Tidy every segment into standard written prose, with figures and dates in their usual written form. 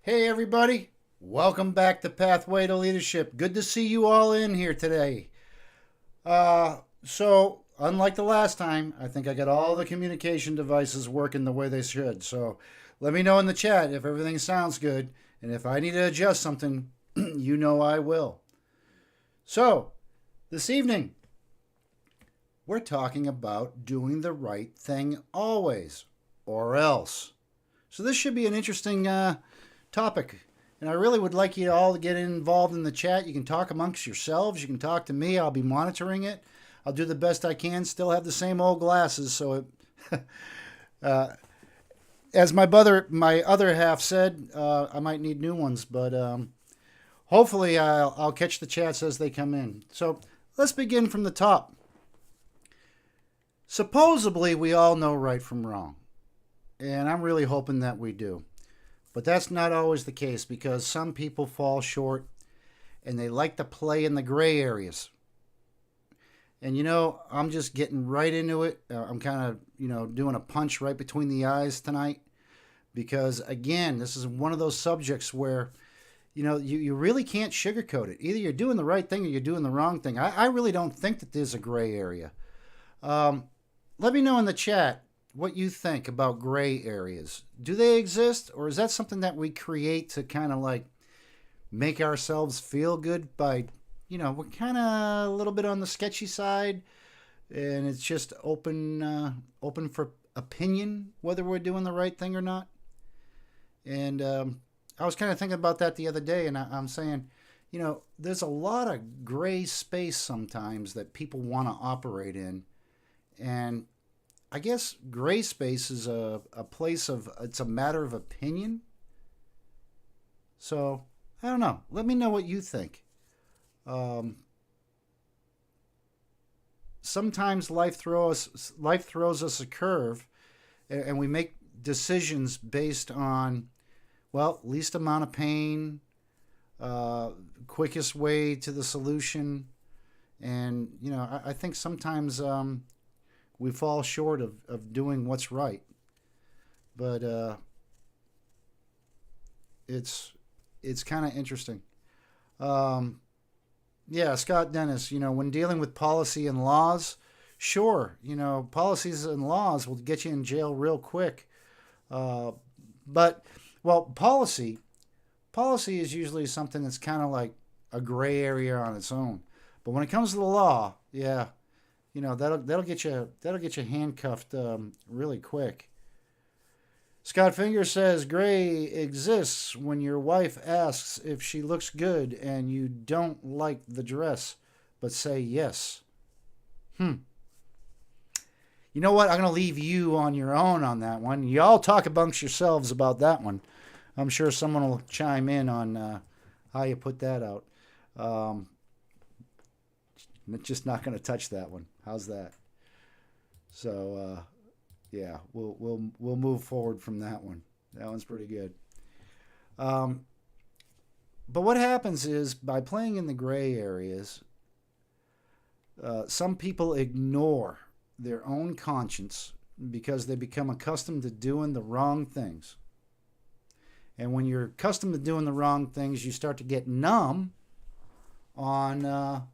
Hey, everybody. Welcome back to Pathway to Leadership. Good to see you all in here today. Unlike the last time, I think I got all the communication devices working the way they should. So, let me know in the chat if everything sounds good. And if I need to adjust something, you know I will. So, this evening, we're talking about doing the right thing always, or else. So, this should be an interesting topic. And I really would like you all to get involved in the chat. You can talk amongst yourselves. You can talk to me. I'll be monitoring it. I'll do the best I can. Still have the same old glasses. So, as my other half said, I might need new ones. But hopefully, I'll catch the chats as they come in. So let's begin from the top. Supposedly, we all know right from wrong. And I'm really hoping that we do. But that's not always the case because some people fall short and they like to play in the gray areas. And I'm just getting right into it. I'm kind of, doing a punch right between the eyes tonight because, again, this is one of those subjects where, you really can't sugarcoat it. Either you're doing the right thing or you're doing the wrong thing. I really don't think that there's a gray area. Let me know in the chat what you think about gray areas. Do they exist, or is that something that we create to kind of like make ourselves feel good by, we're kind of a little bit on the sketchy side, and it's just open for opinion whether we're doing the right thing or not. And I was kind of thinking about that the other day, and I'm saying, there's a lot of gray space sometimes that people want to operate in, and I guess gray space is a place it's a matter of opinion. So, I don't know. Let me know what you think. Sometimes life throws us a curve, and we make decisions based on, well, least amount of pain, quickest way to the solution. And, I think sometimes we fall short of doing what's right. But it's kind of interesting. Yeah, Scott Dennis, when dealing with policy and laws, sure, policies and laws will get you in jail real quick. But, well, policy is usually something that's kind of like a gray area on its own. But when it comes to the law, yeah, that'll get you handcuffed really quick. Scott Finger says gray exists when your wife asks if she looks good and you don't like the dress, but say yes. You know what? I'm gonna leave you on your own on that one. Y'all talk amongst yourselves about that one. I'm sure someone will chime in on how you put that out. I'm just not gonna touch that one. How's that? So yeah, we'll move forward from that one. That one's pretty good. But what happens is by playing in the gray areas, some people ignore their own conscience because they become accustomed to doing the wrong things. And when you're accustomed to doing the wrong things, you start to get numb on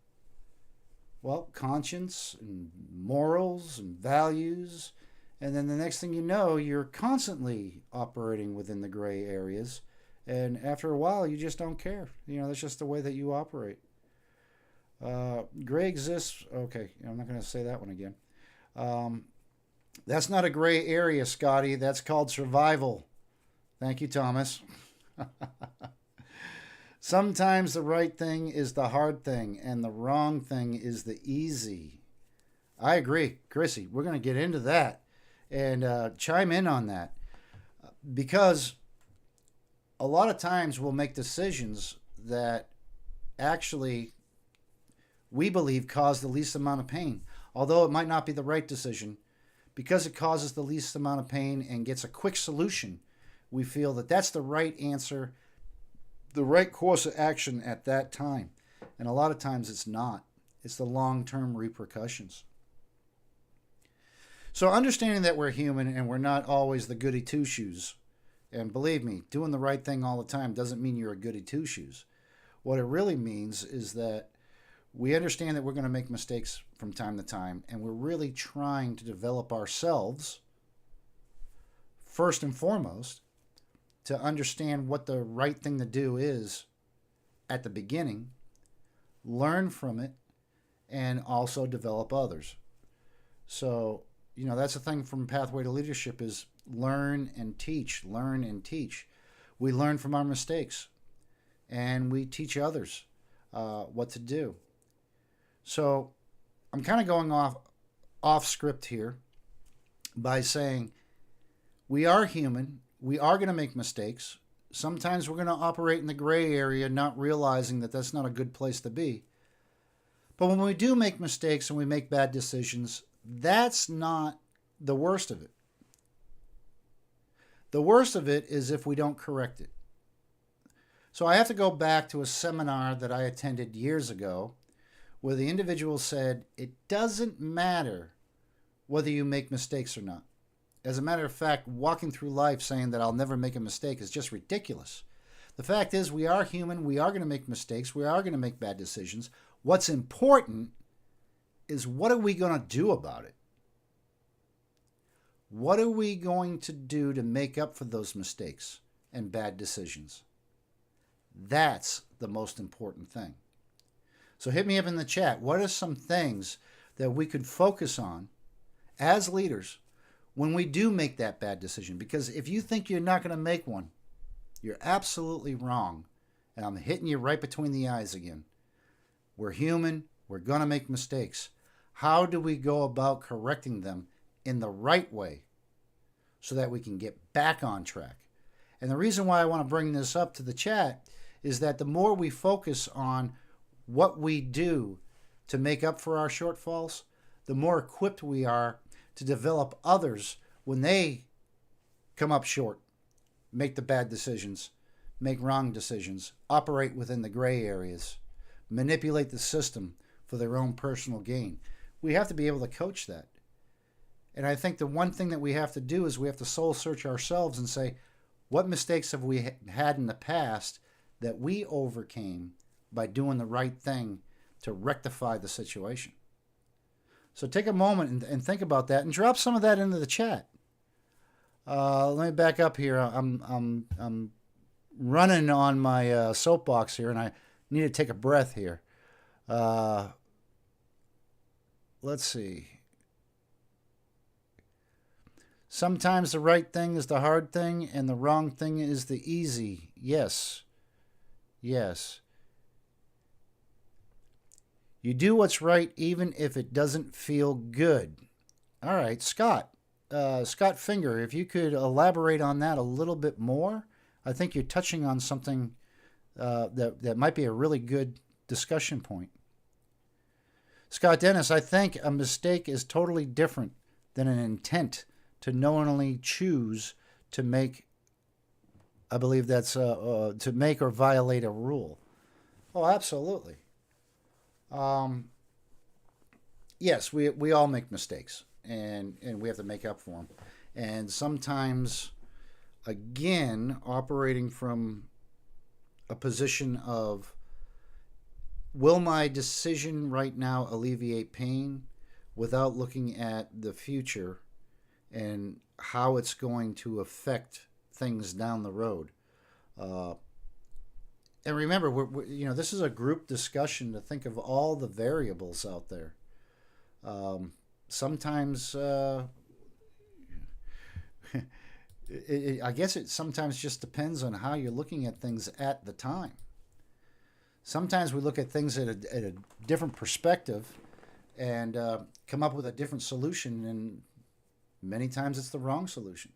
conscience and morals and values. And then the next thing you know, you're constantly operating within the gray areas. And after a while, you just don't care. That's just the way that you operate. Gray exists. Okay, I'm not going to say that one again. That's not a gray area, Scotty. That's called survival. Thank you, Thomas. Sometimes the right thing is the hard thing, and the wrong thing is the easy. I agree, Chrissy. We're going to get into that and chime in on that because a lot of times we'll make decisions that actually we believe cause the least amount of pain, although it might not be the right decision. Because it causes the least amount of pain and gets a quick solution, we feel that that's the right answer, the right course of action at that time. And a lot of times it's not. It's the long-term repercussions. So understanding that we're human and we're not always the goody two-shoes, And believe me, doing the right thing all the time doesn't mean you're a goody two shoes. What it really means is that we understand that we're going to make mistakes from time to time, and we're really trying to develop ourselves, first and foremost, to understand what the right thing to do is at the beginning, learn from it, and also develop others. So, that's the thing from Pathway to Leadership is learn and teach, learn and teach. We learn from our mistakes, and we teach others what to do. So I'm kind of going off script here by saying we are human. We are going to make mistakes. Sometimes we're going to operate in the gray area, not realizing that that's not a good place to be. But when we do make mistakes and we make bad decisions, that's not the worst of it. The worst of it is if we don't correct it. So I have to go back to a seminar that I attended years ago where the individual said, it doesn't matter whether you make mistakes or not. As a matter of fact, walking through life saying that I'll never make a mistake is just ridiculous. The fact is, we are human. We are going to make mistakes. We are going to make bad decisions. What's important is what are we going to do about it? What are we going to do to make up for those mistakes and bad decisions? That's the most important thing. So hit me up in the chat. What are some things that we could focus on as leaders when we do make that bad decision? Because if you think you're not going to make one, you're absolutely wrong. And I'm hitting you right between the eyes again. We're human. We're going to make mistakes. How do we go about correcting them in the right way so that we can get back on track? And the reason why I want to bring this up to the chat is that the more we focus on what we do to make up for our shortfalls, the more equipped we are to develop others when they come up short, make the bad decisions, make wrong decisions, operate within the gray areas, manipulate the system for their own personal gain. We have to be able to coach that. And I think the one thing that we have to do is we have to soul search ourselves and say, what mistakes have we had in the past that we overcame by doing the right thing to rectify the situation? So take a moment and think about that and drop some of that into the chat. Let me back up here. I'm running on my soapbox here, and I need to take a breath here. Let's see. Sometimes the right thing is the hard thing, and the wrong thing is the easy. Yes. Yes. You do what's right even if it doesn't feel good. All right, Scott. Scott Finger, if you could elaborate on that a little bit more. I think you're touching on something that might be a really good discussion point. Scott Dennis, I think a mistake is totally different than an intent to knowingly choose to make, I believe that's to make or violate a rule. Oh, absolutely. Yes, we all make mistakes, and we have to make up for them. And sometimes, again, operating from a position of, will my decision right now alleviate pain, without looking at the future and how it's going to affect things down the road. And remember, we're this is a group discussion to think of all the variables out there. Sometimes, I guess it sometimes just depends on how you're looking at things at the time. Sometimes we look at things at a different perspective and come up with a different solution, and many times it's the wrong solution.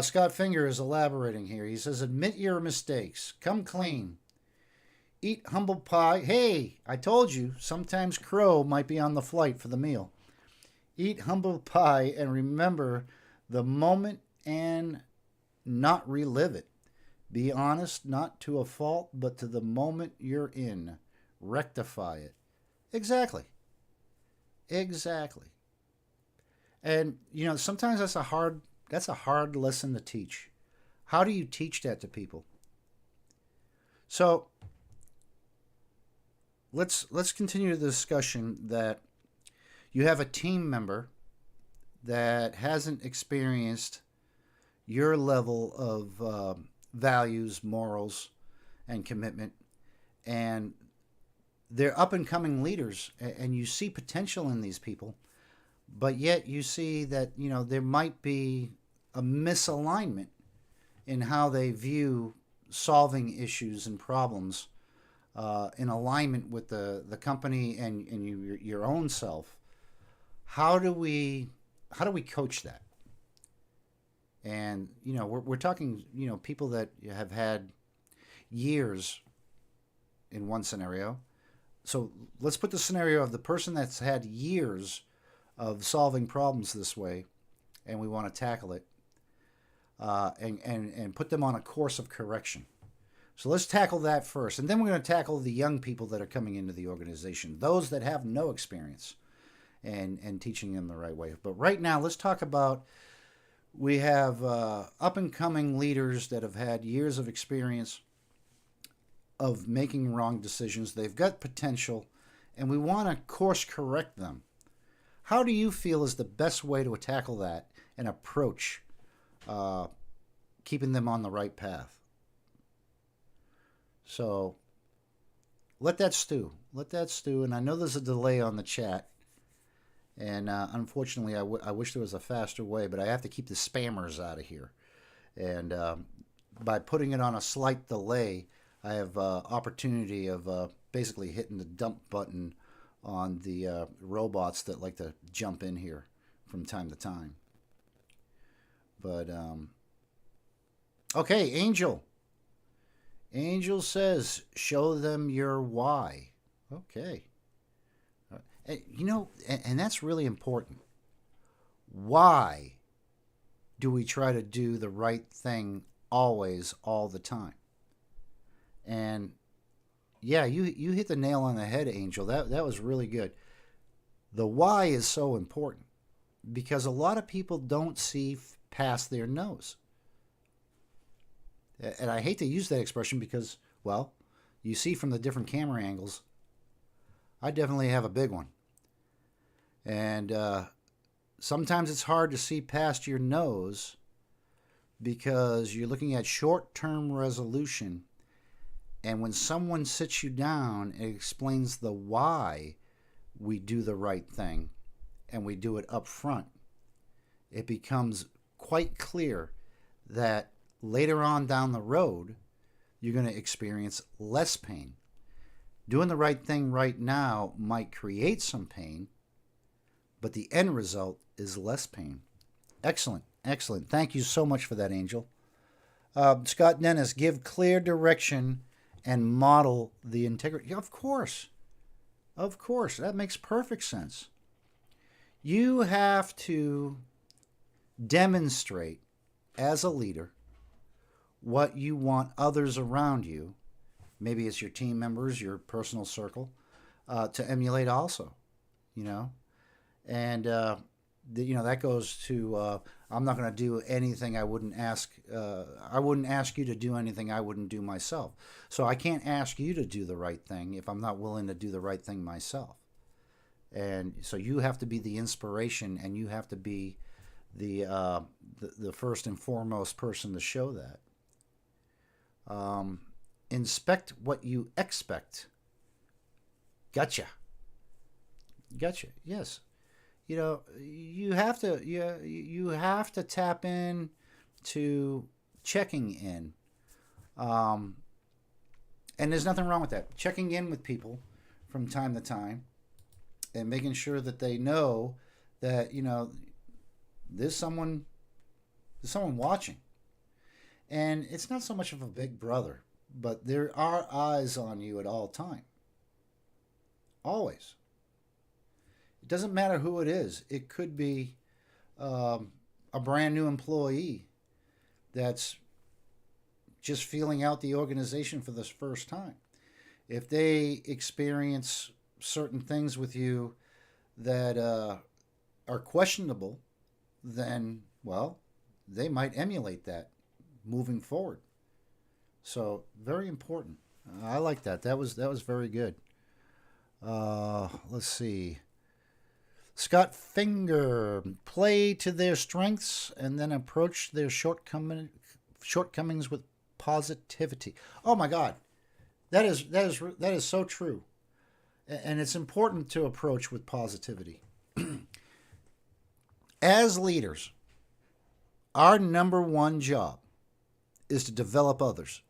Scott Finger is elaborating here. He says, admit your mistakes. Come clean. Eat humble pie. Hey, I told you, sometimes crow might be on the flight for the meal. Eat humble pie and remember the moment and not relive it. Be honest, not to a fault, but to the moment you're in. Rectify it. Exactly. Exactly. And, sometimes that's a hard That's a hard lesson to teach. How do you teach that to people? So let's continue the discussion that you have a team member that hasn't experienced your level of values, morals, and commitment, and they're up and coming leaders, and you see potential in these people, but yet you see that there might be a misalignment in how they view solving issues and problems in alignment with the company and your own self. How do we coach that? And we're talking people that have had years in one scenario. So let's put the scenario of the person that's had years of solving problems this way, and we want to tackle it and put them on a course of correction. So let's tackle that first, and then we're going to tackle the young people that are coming into the organization, those that have no experience, and teaching them the right way. But right now, let's talk about we have up and coming leaders that have had years of experience of making wrong decisions. They've got potential, and we want to course correct them. How do you feel is the best way to tackle that and approach keeping them on the right path? So let that stew. Let that stew. And I know there's a delay on the chat. And unfortunately, I wish there was a faster way, but I have to keep the spammers out of here. And by putting it on a slight delay, I have opportunity of basically hitting the dump button on the robots that like to jump in here from time to time. But, okay, Angel. Angel says, show them your why. Okay. And that's really important. Why do we try to do the right thing always, all the time? And yeah, you hit the nail on the head, Angel. That was really good. The why is so important because a lot of people don't see past their nose. And I hate to use that expression because, well, you see from the different camera angles, I definitely have a big one. And sometimes it's hard to see past your nose because you're looking at short-term resolution. And when someone sits you down and explains the why we do the right thing and we do it up front, it becomes quite clear that later on down the road, you're going to experience less pain. Doing the right thing right now might create some pain, but the end result is less pain. Excellent, excellent. Thank you so much for that, Angel. Scott Dennis, give clear direction and model the integrity. Yeah, of course. Of course. That makes perfect sense. You have to demonstrate as a leader what you want others around you, maybe it's your team members, your personal circle, to emulate also, And, that goes to I'm not going to do anything I wouldn't ask. I wouldn't ask you to do anything I wouldn't do myself. So I can't ask you to do the right thing if I'm not willing to do the right thing myself. And so you have to be the inspiration, and you have to be the first and foremost person to show that. Inspect what you expect. Gotcha. Yes. You have to tap in to checking in. And there's nothing wrong with that. Checking in with people from time to time and making sure that they know that, there's someone watching. And it's not so much of a big brother, but there are eyes on you at all time. Always. It doesn't matter who it is. It could be a brand new employee that's just feeling out the organization for the first time. If they experience certain things with you that are questionable, then, well, they might emulate that moving forward. So very important. I like that. That was very good. Let's see. Scott Finger, play to their strengths and then approach their shortcomings with positivity. Oh my God, that is so true, and it's important to approach with positivity. As leaders, our number one job is to develop others.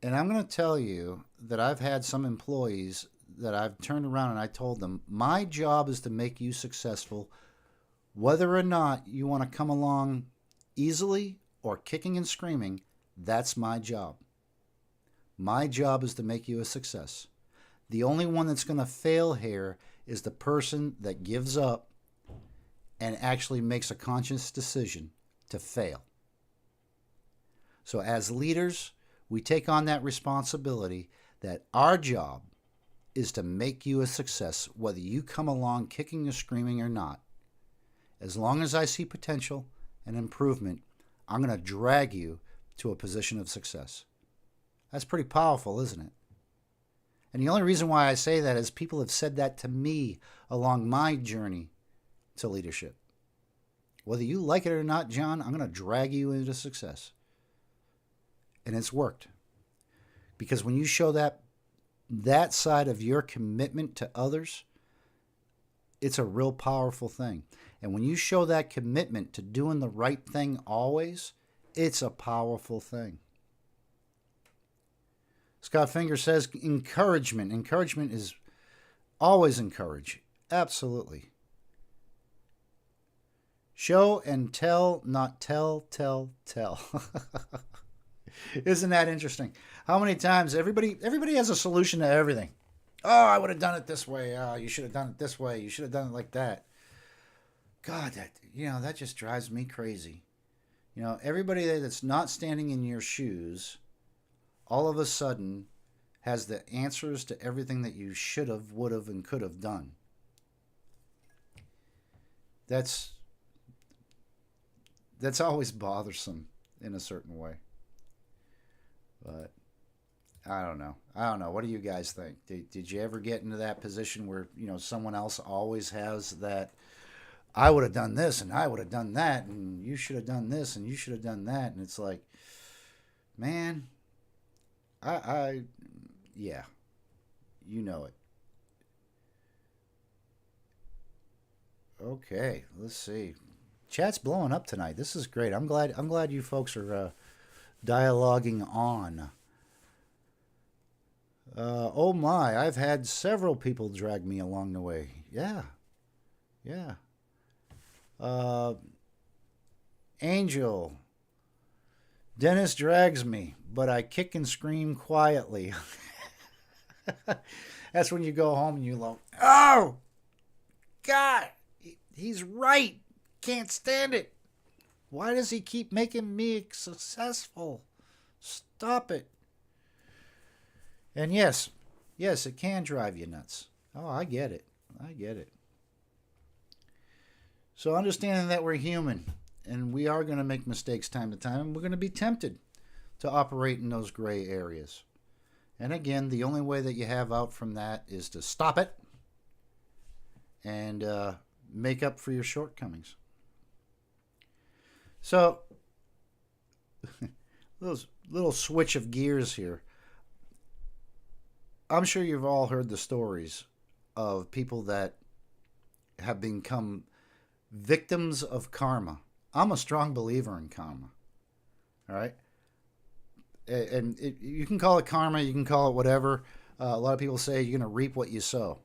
And I'm going to tell you that I've had some employees that I've turned around and I told them, my job is to make you successful, whether or not you want to come along easily or kicking and screaming. That's my job. My job is to make you a success. The only one that's going to fail here is the person that gives up and actually makes a conscious decision to fail. So as leaders, we take on that responsibility that our job is to make you a success, whether you come along kicking or screaming or not. As long as I see potential and improvement, I'm going to drag you to a position of success. That's pretty powerful, isn't it? And the only reason why I say that is people have said that to me along my journey to leadership. Whether you like it or not, John, I'm going to drag you into success. And it's worked. Because when you show that side of your commitment to others, it's a real powerful thing. And when you show that commitment to doing the right thing always, it's a powerful thing. Scott Finger says encouragement. Encouragement is always encourage. Absolutely. Show and tell, not tell. Isn't that interesting? How many times everybody has a solution to everything. Oh, I would have done it this way. Oh, you should have done it this way. You should have done it like that. God, that just drives me crazy. Everybody that's not standing in your shoes all of a sudden has the answers to everything that you should have, would have, and could have done. That's always bothersome in a certain way. But I don't know. What do you guys think? Did you ever get into that position where, someone else always has that, I would have done this and I would have done that and you should have done this and you should have done that, and it's like, man, yeah, you know it. Okay, let's see. Chat's blowing up tonight. This is great. I'm glad you folks are dialoguing on. Oh my, I've had several people drag me along the way. Yeah. Angel. Dennis drags me, but I kick and scream quietly. That's when you go home and you go, oh, God, he's right. Can't stand it. Why does he keep making me successful? Stop it. And yes, it can drive you nuts. Oh, I get it. So understanding that we're human and we are going to make mistakes time to time, and we're going to be tempted to operate in those gray areas. And again, the only way that you have out from that is to stop it and make up for your shortcomings. So, little switch of gears here. I'm sure you've all heard the stories of people that have become victims of karma. I'm a strong believer in karma. All right? And you can call it karma, you can call it whatever. A lot of people say you're going to reap what you sow.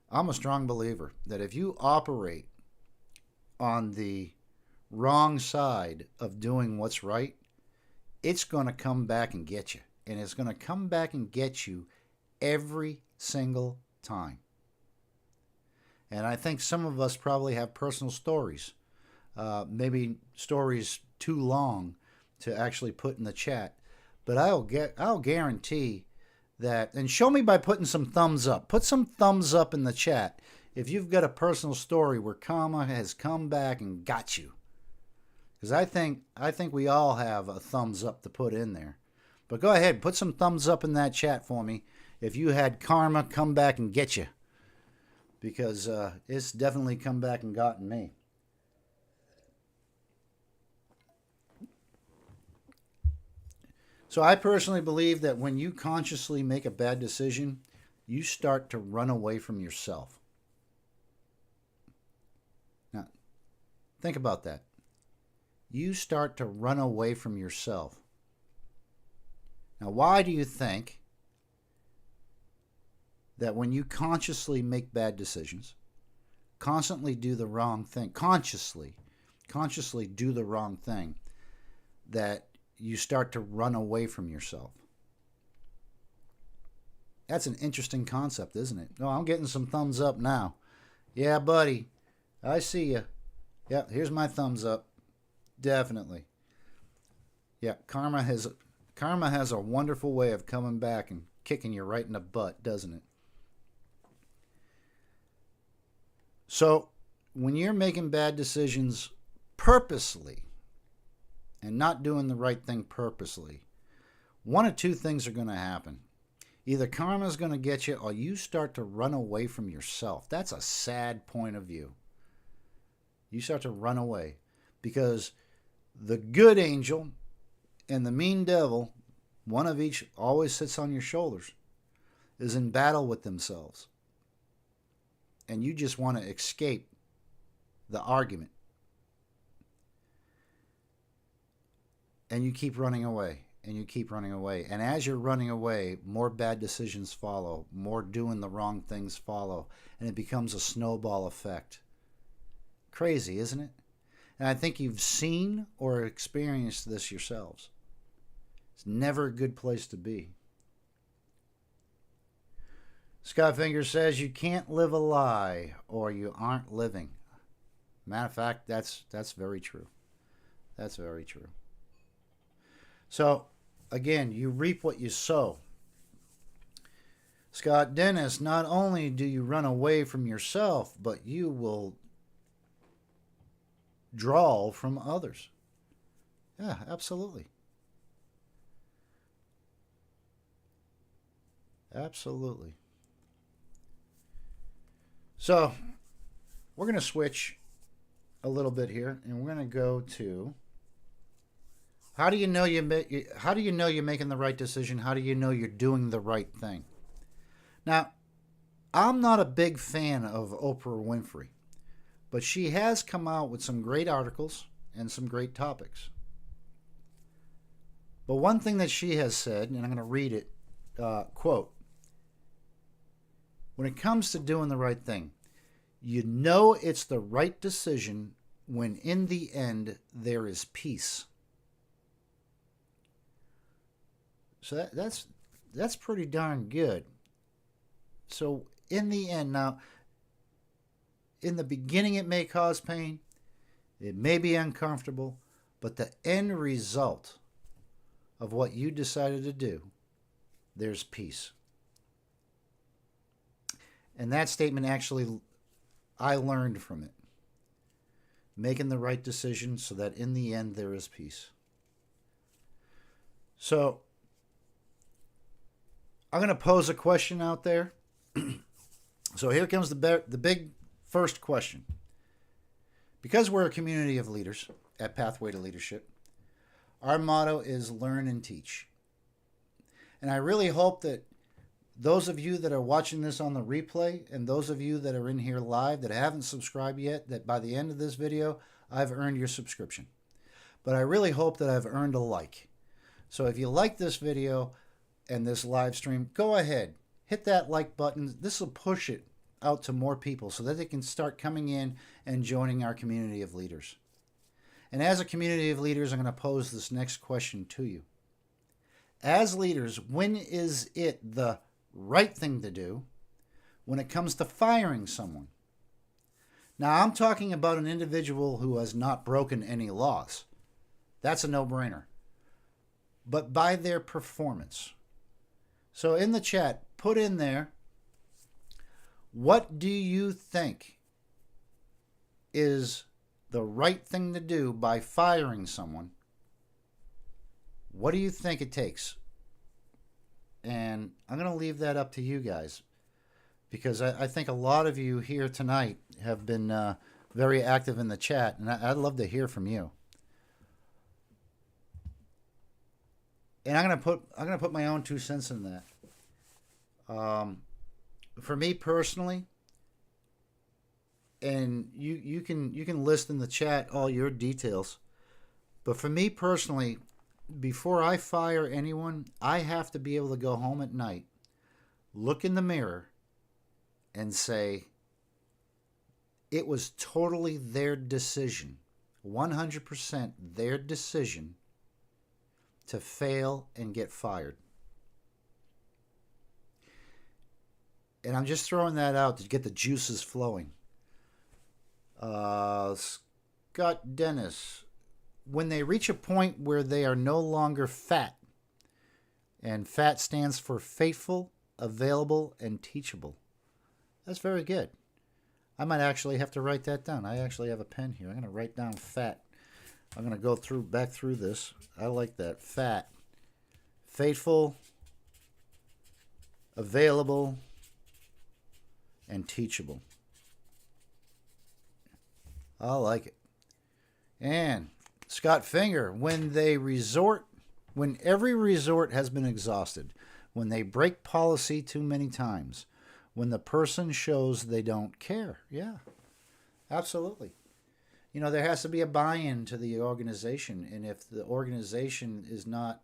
I'm a strong believer that if you operate on the wrong side of doing what's right, it's going to come back and get you. And it's going to come back and get you every single time. And I think some of us probably have personal stories. Maybe stories too long to actually put in the chat. But I'll guarantee that, and show me by putting some thumbs up. Put some thumbs up in the chat if you've got a personal story where karma has come back and got you. Because I think we all have a thumbs up to put in there. But go ahead, put some thumbs up in that chat for me if you had karma come back and get you. Because it's definitely come back and gotten me. So I personally believe that when you consciously make a bad decision, you start to run away from yourself. Now, think about that. You start to run away from yourself. Now, why do you think that when you consciously make bad decisions, constantly do the wrong thing, consciously do the wrong thing, that you start to run away from yourself? That's an interesting concept, isn't it? No, I'm getting some thumbs up now. Yeah, buddy, I see you. Yeah, here's my thumbs up. Definitely. Yeah, karma has a wonderful way of coming back and kicking you right in the butt, doesn't it? So, when you're making bad decisions purposely and not doing the right thing purposely, one of two things are going to happen. Either karma is going to get you or you start to run away from yourself. That's a sad point of view. You start to run away because the good angel and the mean devil, one of each always sits on your shoulders, is in battle with themselves. And you just want to escape the argument. And you keep running away, and you keep running away. And as you're running away, more bad decisions follow, more doing the wrong things follow, and it becomes a snowball effect. Crazy, isn't it? And I think you've seen or experienced this yourselves. It's never a good place to be. Scott Finger says you can't live a lie or you aren't living. Matter of fact, that's very true. That's very true. So, again, you reap what you sow. Scott Dennis, not only do you run away from yourself, but you will draw from others. Yeah, absolutely. Absolutely. So, we're going to switch a little bit here, and we're going to go to how do you know you're making the right decision? How do you know you're doing the right thing? Now, I'm not a big fan of Oprah Winfrey, but she has come out with some great articles and some great topics. But one thing that she has said, and I'm going to read it, quote, when it comes to doing the right thing, you know it's the right decision when in the end there is peace. So that's pretty darn good. So in the end, now, in the beginning it may cause pain, it may be uncomfortable, but the end result of what you decided to do, there's peace. And that statement actually, I learned from it. Making the right decision so that in the end there is peace. So, I'm going to pose a question out there. So here comes the big first question. Because we're a community of leaders at Pathway to Leadership, our motto is learn and teach. And I really hope that those of you that are watching this on the replay and those of you that are in here live that haven't subscribed yet, that by the end of this video, I've earned your subscription. But I really hope that I've earned a like. So if you like this video and this live stream, go ahead, hit that like button. This will push it out to more people so that they can start coming in and joining our community of leaders. And as a community of leaders, I'm going to pose this next question to you. As leaders, when is it the right thing to do when it comes to firing someone? Now, I'm talking about an individual who has not broken any laws. That's a no-brainer. But by their performance. So in the chat, put in there, What do you think is the right thing to do by firing someone? What do you think it takes? And I'm going to leave that up to you guys because I think a lot of you here tonight have been very active in the chat, and I'd love to hear from you. And I'm gonna put my own 2 cents in that. For me personally, and you can list in the chat all your details, but for me personally, before I fire anyone, I have to be able to go home at night, look in the mirror, and say, it was totally their decision, 100% their decision to fail and get fired. And I'm just throwing that out to get the juices flowing. Scott Dennis, when they reach a point where they are no longer fat, and fat stands for faithful, available, and teachable. That's very good. I might actually have to write that down. I actually have a pen here. I'm going to write down fat. I'm going to go back through this. I like that. Fat. Faithful, available, and teachable. I like it. And Scott Finger, when every resort has been exhausted, when they break policy too many times, when the person shows they don't care. Yeah, absolutely. You know, there has to be a buy-in to the organization, and if the organization is not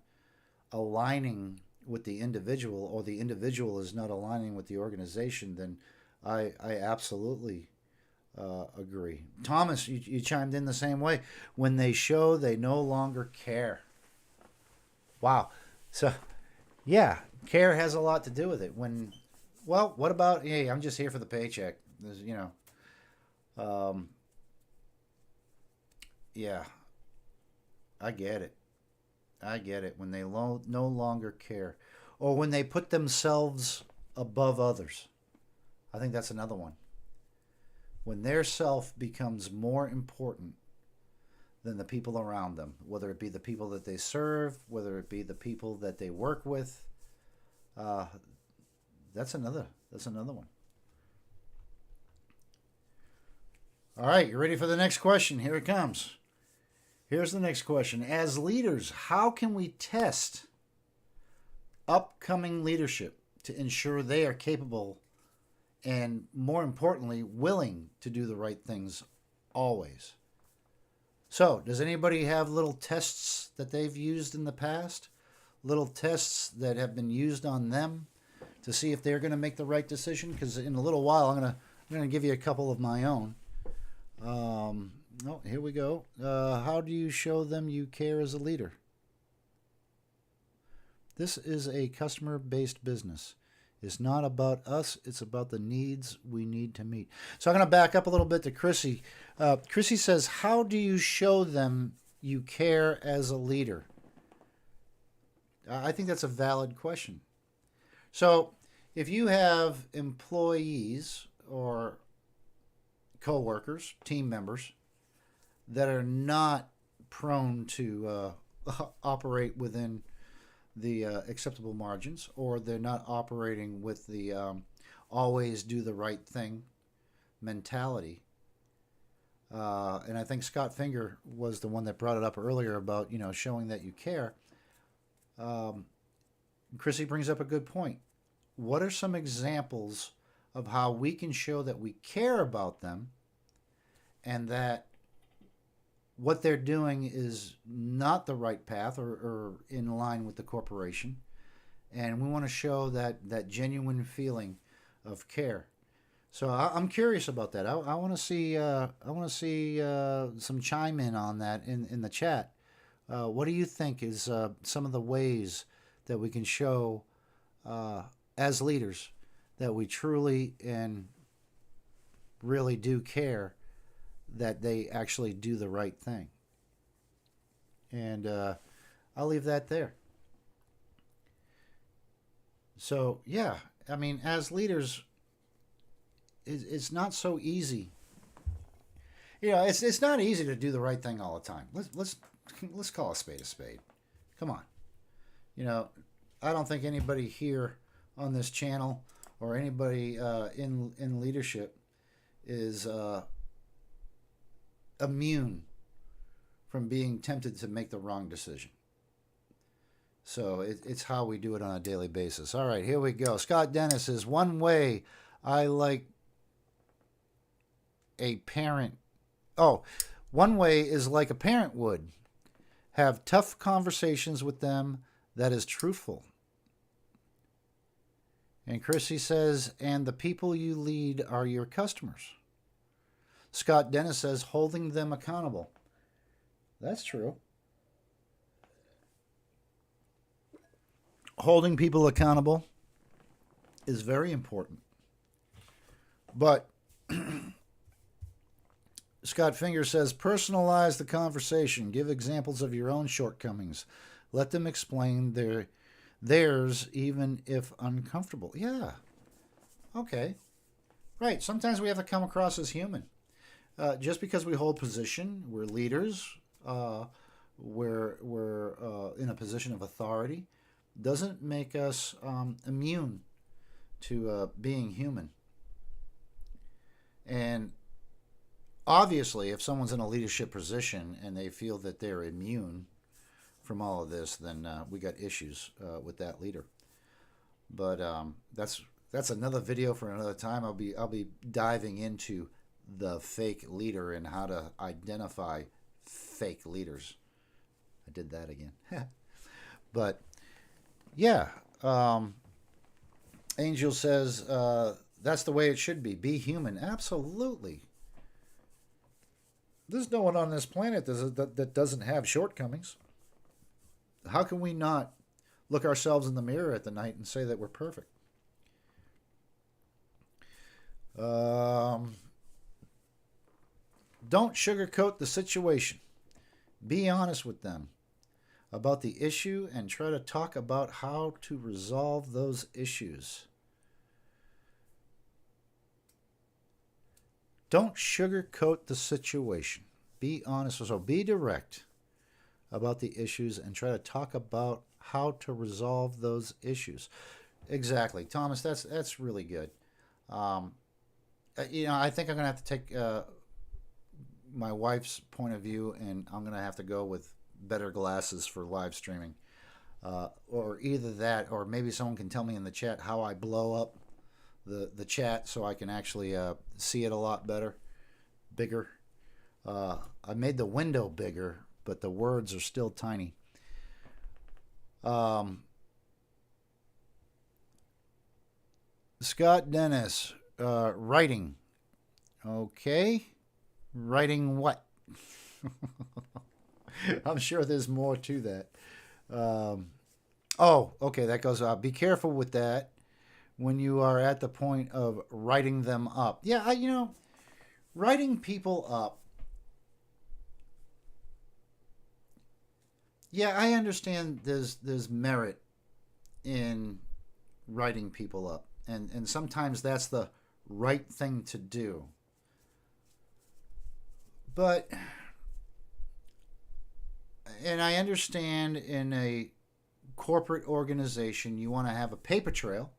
aligning with the individual, or the individual is not aligning with the organization, then I absolutely agree. Thomas, you chimed in the same way. When they show they no longer care. Wow. So, yeah, care has a lot to do with it. Well, what about, hey, I'm just here for the paycheck. Yeah, I get it. When they no longer care, or when they put themselves above others. I think that's another one. When their self becomes more important than the people around them, whether it be the people that they serve, whether it be the people that they work with. That's another one. All right, you ready for the next question? Here it comes. Here's the next question. As leaders, how can we test upcoming leadership to ensure they are capable and, more importantly, willing to do the right things always? So, does anybody have little tests that they've used in the past? Little tests that have been used on them to see if they're going to make the right decision? Because in a little while, I'm going to give you a couple of my own. Here we go. How do you show them you care as a leader? This is a customer-based business. It's not about us. It's about the needs we need to meet. So I'm going to back up a little bit to Chrissy. Chrissy says, how do you show them you care as a leader? I think that's a valid question. So if you have employees or co-workers, team members, that are not prone to operate within the acceptable margins, or they're not operating with the always do the right thing mentality. And I think Scott Finger was the one that brought it up earlier about, showing that you care. Chrissy brings up a good point. What are some examples of how we can show that we care about them and that what they're doing is not the right path or in line with the corporation? And we want to show that genuine feeling of care. So I'm curious about that. I want to see some chime in on that in the chat. What do you think is some of the ways that we can show as leaders that we truly and really do care, that they actually do the right thing? And I'll leave that there. So, yeah, I mean, as leaders, it's not so easy. You know, it's not easy to do the right thing all the time. Let's call a spade a spade. Come on. You know, I don't think anybody here on this channel or anybody in leadership is immune from being tempted to make the wrong decision. So it's how we do it on a daily basis. All right, here we go. Scott Dennis is one way I like a parent. Oh, one way is like a parent would. Have tough conversations with them that is truthful. And Chrissy says, and the people you lead are your customers. Scott Dennis says, holding them accountable. That's true. Holding people accountable is very important. But Scott Finger says, personalize the conversation. Give examples of your own shortcomings. Let them explain theirs, even if uncomfortable. Yeah. Okay. Right. Sometimes we have to come across as human. Just because we hold position, we're leaders, we're in a position of authority, doesn't make us immune to being human. And obviously, if someone's in a leadership position and they feel that they're immune from all of this, then we got issues with that leader. But that's another video for another time. I'll be diving into the fake leader and how to identify fake leaders. I did that again. But yeah, Angel says that's the way it should be. Be human. Absolutely. There's no one on this planet that doesn't have shortcomings. How can we not look ourselves in the mirror at the night and say that we're perfect? Don't sugarcoat the situation. Be honest with them about the issue and try to talk about how to resolve those issues. Don't sugarcoat the situation. Be honest. So be direct about the issues and try to talk about how to resolve those issues. Exactly. Thomas, that's really good. You know, I think I'm going to have to take my wife's point of view, and I'm going to have to go with better glasses for live streaming. Or either that, or maybe someone can tell me in the chat how I blow up the chat so I can actually see it a lot better, bigger. I made the window bigger, but the words are still tiny. Scott Dennis, writing. Okay. Writing what? I'm sure there's more to that. Oh, okay, that goes up. Be careful with that when you are at the point of writing them up. Yeah, you know, writing people up. Yeah, I understand there's merit in writing people up. And sometimes that's the right thing to do. But, and I understand in a corporate organization, you want to have a paper trail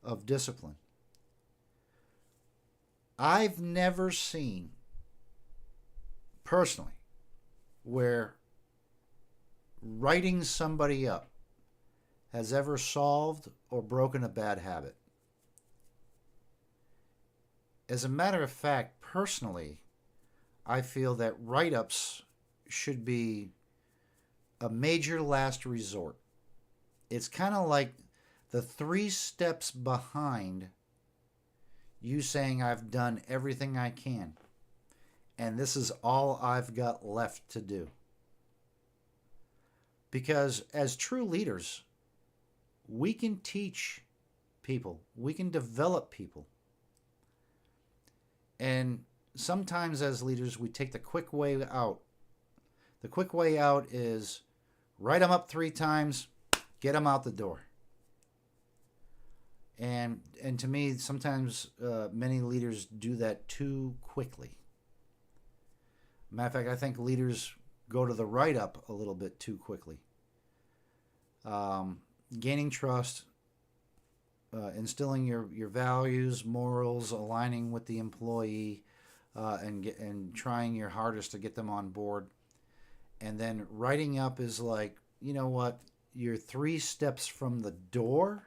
of discipline. I've never seen, personally, where writing somebody up has ever solved or broken a bad habit. As a matter of fact, personally, I feel that write-ups should be a major last resort. It's kind of like the 3 steps behind you saying I've done everything I can, and this is all I've got left to do. Because as true leaders, we can teach people, we can develop people. And sometimes as leaders, we take the quick way out. The quick way out is write them up 3 times, get them out the door. And to me, sometimes many leaders do that too quickly. Matter of fact, I think leaders go to the write up a little bit too quickly. Um, Gaining trust, instilling your values, morals, aligning with the employee, and trying your hardest to get them on board. And then writing up is like, you know what? You're 3 steps from the door,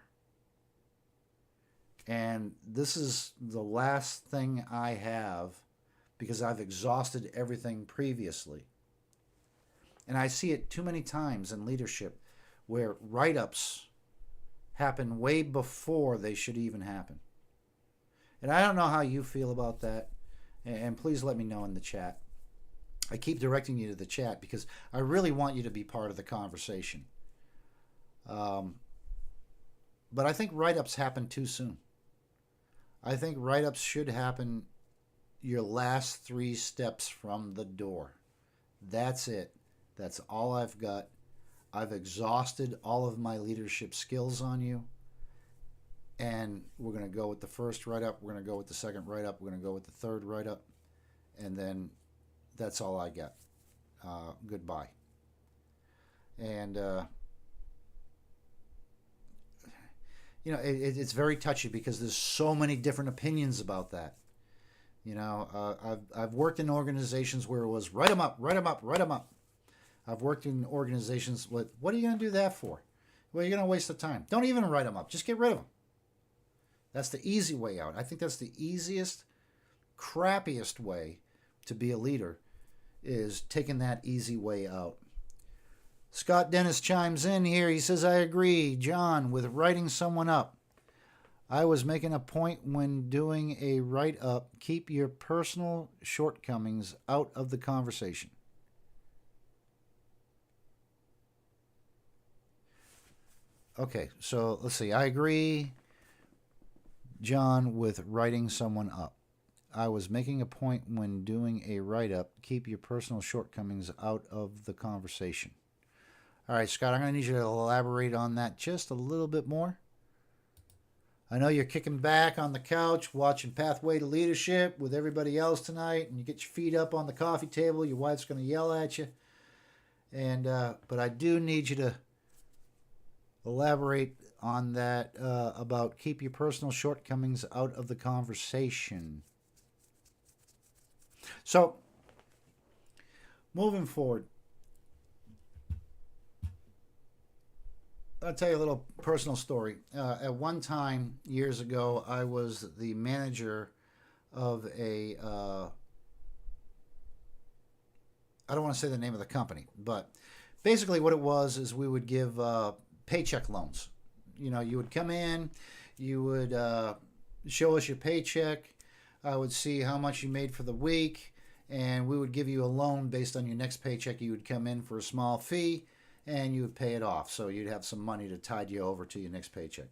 and this is the last thing I have because I've exhausted everything previously. And I see it too many times in leadership where write ups happen way before they should even happen. And I don't know how you feel about that. And please let me know in the chat. I keep directing you to the chat because I really want you to be part of the conversation. But I think write ups happen too soon. I think write ups should happen your last 3 steps from the door. That's it. That's all I've got. I've exhausted all of my leadership skills on you. And we're going to go with the first write up. We're going to go with the second write up. We're going to go with the third write up. And then that's all I got. Goodbye. And, it's very touchy because there's so many different opinions about that. I've worked in organizations where it was write them up, write them up, write them up. I've worked in organizations with, what are you going to do that for? Well, you're going to waste the time. Don't even write them up. Just get rid of them. That's the easy way out. I think that's the easiest, crappiest way to be a leader, is taking that easy way out. Scott Dennis chimes in here. He says, I agree, John, with writing someone up. I was making a point when doing a write-up, keep your personal shortcomings out of the conversation. Okay, so let's see. I agree, John, with writing someone up. I was making a point when doing a write-up, keep your personal shortcomings out of the conversation. All right, Scott, I'm going to need you to elaborate on that just a little bit more. I know you're kicking back on the couch watching Pathway to Leadership with everybody else tonight, and you get your feet up on the coffee table. Your wife's going to yell at you. But I do need you to elaborate on that about keep your personal shortcomings out of the conversation. So, moving forward, I'll tell you a little personal story. At one time, years ago, I was the manager of a, I don't want to say the name of the company, but basically what it was is we would give paycheck loans. You would come in, you would show us your paycheck. I would see how much you made for the week, and we would give you a loan based on your next paycheck. You would come in for a small fee, and you would pay it off. So you'd have some money to tide you over to your next paycheck.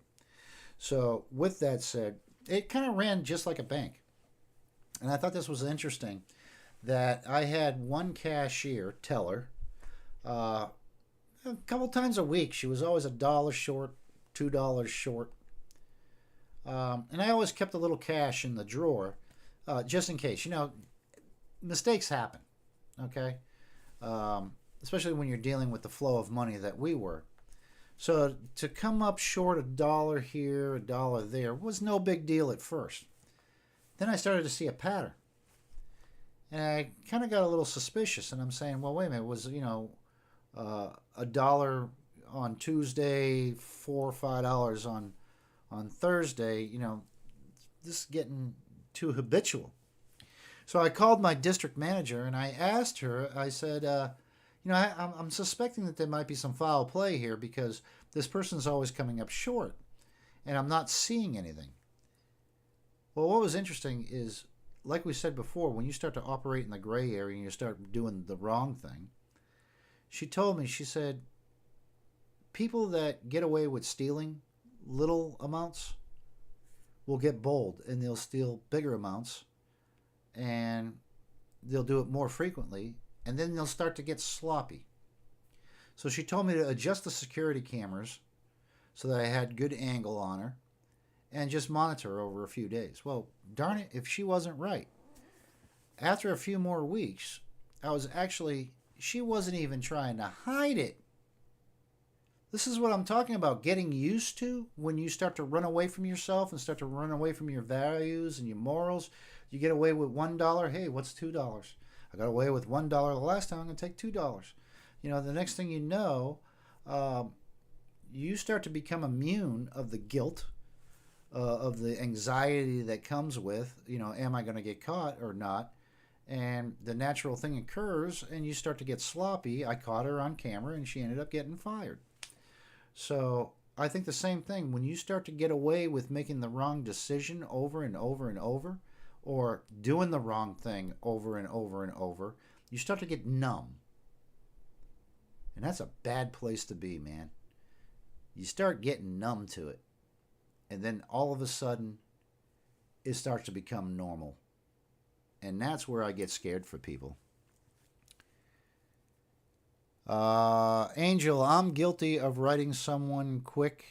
So with that said, it kind of ran just like a bank. And I thought this was interesting that I had one cashier, teller, a couple times a week. She was always $1 short, $2 short. And I always kept a little cash in the drawer just in case. Mistakes happen, okay? Especially when you're dealing with the flow of money that we were. So to come up short $1 here, $1 there was no big deal at first. Then I started to see a pattern. And I kind of got a little suspicious, and I'm saying, well, wait a minute, was, $1 on Tuesday, $4 or $5 on Thursday, this is getting too habitual. So I called my district manager and I asked her, I said, I'm suspecting that there might be some foul play here because this person's always coming up short and I'm not seeing anything. Well, what was interesting is, like we said before, when you start to operate in the gray area and you start doing the wrong thing, she told me, she said, people that get away with stealing little amounts will get bold and they'll steal bigger amounts and they'll do it more frequently and then they'll start to get sloppy. So she told me to adjust the security cameras so that I had good angle on her, and just monitor her over a few days. Well, darn it, if she wasn't right. After a few more weeks, she wasn't even trying to hide it. This is what I'm talking about, getting used to when you start to run away from yourself and start to run away from your values and your morals. You get away with $1. Hey, what's $2? I got away with $1 the last time. I'm going to take $2. The next thing you know, you start to become immune of the guilt, of the anxiety that comes with, am I going to get caught or not? And the natural thing occurs, and you start to get sloppy. I caught her on camera, and she ended up getting fired. So I think the same thing. When you start to get away with making the wrong decision over and over and over, or doing the wrong thing over and over and over, you start to get numb. And that's a bad place to be, man. You start getting numb to it. And then all of a sudden, it starts to become normal. And that's where I get scared for people. Angel, I'm guilty of writing someone quick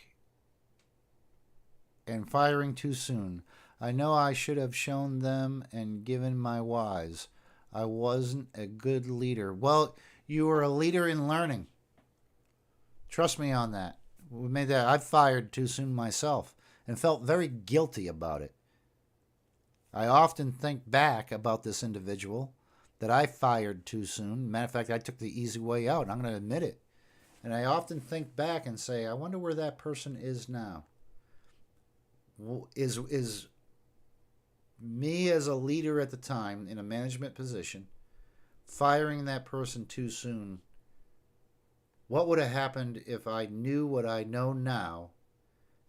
and firing too soon. I know I should have shown them and given my whys. I wasn't a good leader. Well, you were a leader in learning. Trust me on that. We made that. I fired too soon myself and felt very guilty about it. I often think back about this individual that I fired too soon. Matter of fact, I took the easy way out. I'm going to admit it. And I often think back and say, I wonder where that person is now. Is me as a leader at the time in a management position, firing that person too soon, what would have happened if I knew what I know now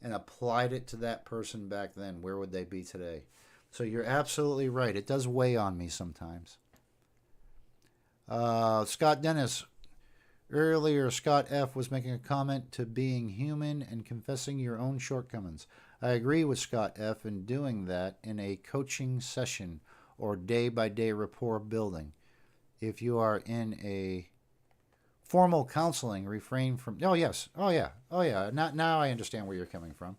and applied it to that person back then? Where would they be today? So you're absolutely right. It does weigh on me sometimes. Scott Dennis, earlier Scott F. was making a comment to being human and confessing your own shortcomings. I agree with Scott F. in doing that in a coaching session or day-by-day rapport building. If you are in a formal counseling, refrain from... Oh, yes. Oh, yeah. Now I understand where you're coming from.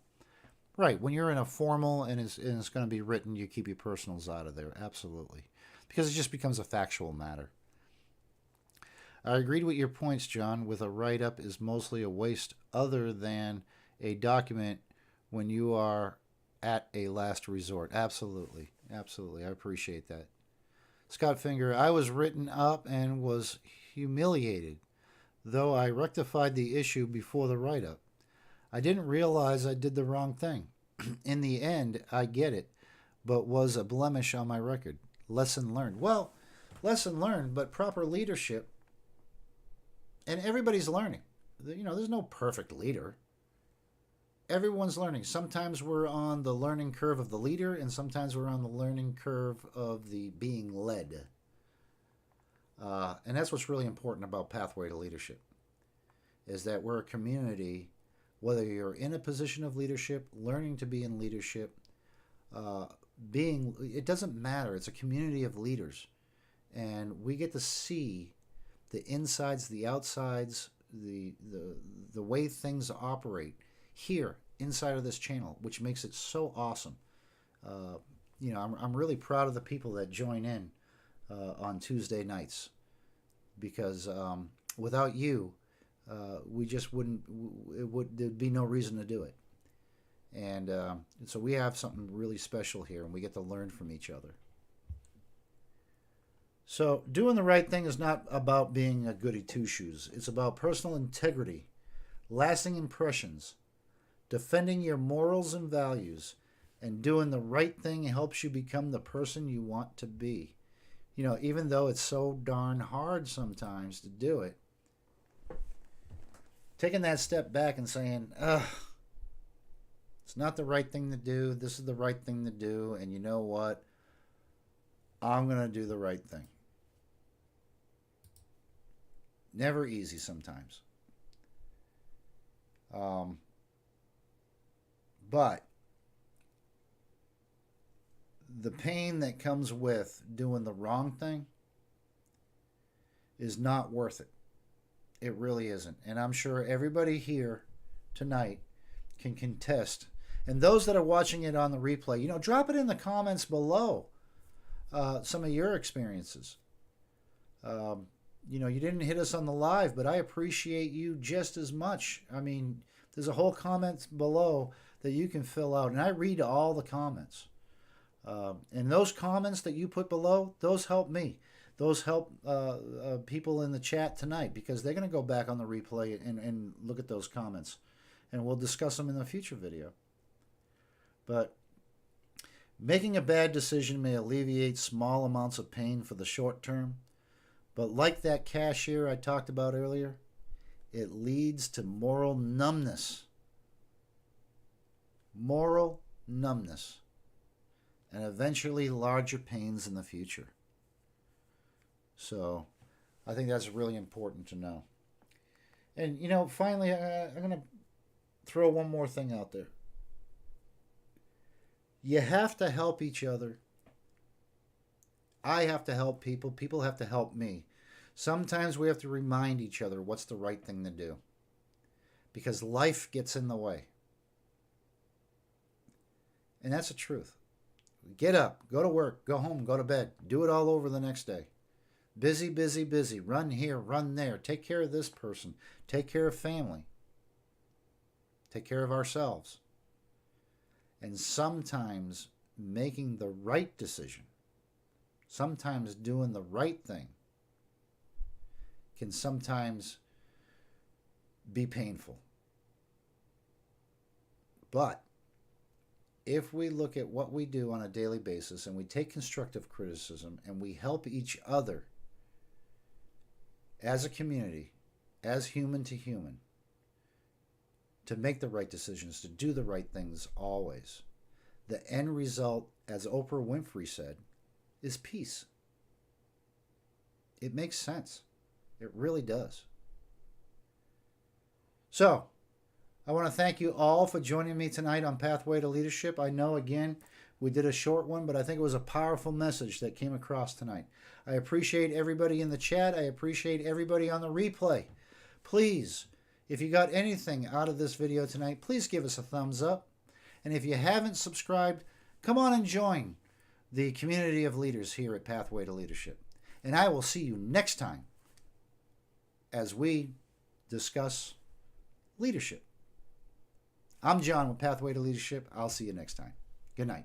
Right. When you're in a formal and it's going to be written, you keep your personals out of there. Absolutely. Because it just becomes a factual matter. I agreed with your points, John, with a write-up is mostly a waste other than a document when you are at a last resort. Absolutely. I appreciate that. Scott Finger, I was written up and was humiliated, though I rectified the issue before the write-up. I didn't realize I did the wrong thing. In the end, I get it, but was a blemish on my record. Lesson learned. Well, lesson learned, but proper leadership. And everybody's learning. There's no perfect leader. Everyone's learning. Sometimes we're on the learning curve of the leader, and sometimes we're on the learning curve of the being led. And that's what's really important about Pathway to Leadership, is that we're a community, whether you're in a position of leadership, learning to be in leadership, it doesn't matter. It's a community of leaders. And we get to see the insides, the outsides, the way things operate here inside of this channel, which makes it so awesome. I'm really proud of the people that join in on Tuesday nights, because without you, we just wouldn't. There'd be no reason to do it. And so we have something really special here, and we get to learn from each other. So doing the right thing is not about being a goody two-shoes. It's about personal integrity, lasting impressions, defending your morals and values, and doing the right thing helps you become the person you want to be. Even though it's so darn hard sometimes to do it, taking that step back and saying, it's not the right thing to do. This is the right thing to do. And you know what? I'm going to do the right thing. Never easy sometimes. But the pain that comes with doing the wrong thing is not worth it. It really isn't. And I'm sure everybody here tonight can contest And those that are watching it on the replay, drop it in the comments below. Some of your experiences. You didn't hit us on the live, but I appreciate you just as much. I mean, there's a whole comment below that you can fill out, and I read all the comments. And those comments that you put below, those help me. Those help people in the chat tonight, because they're going to go back on the replay and look at those comments. And we'll discuss them in a future video. But making a bad decision may alleviate small amounts of pain for the short term. But like that cashier I talked about earlier, it leads to moral numbness. Moral numbness. And eventually larger pains in the future. So I think that's really important to know. And, finally, I'm going to throw one more thing out there. You have to help each other. I have to help people. People have to help me. Sometimes we have to remind each other what's the right thing to do, because life gets in the way. And that's the truth. Get up, go to work, go home, go to bed. Do it all over the next day. Busy, busy, busy. Run here, run there. Take care of this person. Take care of family. Take care of ourselves. And sometimes making the right decision, sometimes doing the right thing, can sometimes be painful. But if we look at what we do on a daily basis and we take constructive criticism and we help each other as a community, as human to human, to make the right decisions, to do the right things always, the end result, as Oprah Winfrey said, is peace. It makes sense. It really does. So, I want to thank you all for joining me tonight on Pathway to Leadership. I know, again, we did a short one, but I think it was a powerful message that came across tonight. I appreciate everybody in the chat. I appreciate everybody on the replay. Please, if you got anything out of this video tonight, please give us a thumbs up. And if you haven't subscribed, come on and join the community of leaders here at Pathway to Leadership. And I will see you next time as we discuss leadership. I'm John with Pathway to Leadership. I'll see you next time. Good night.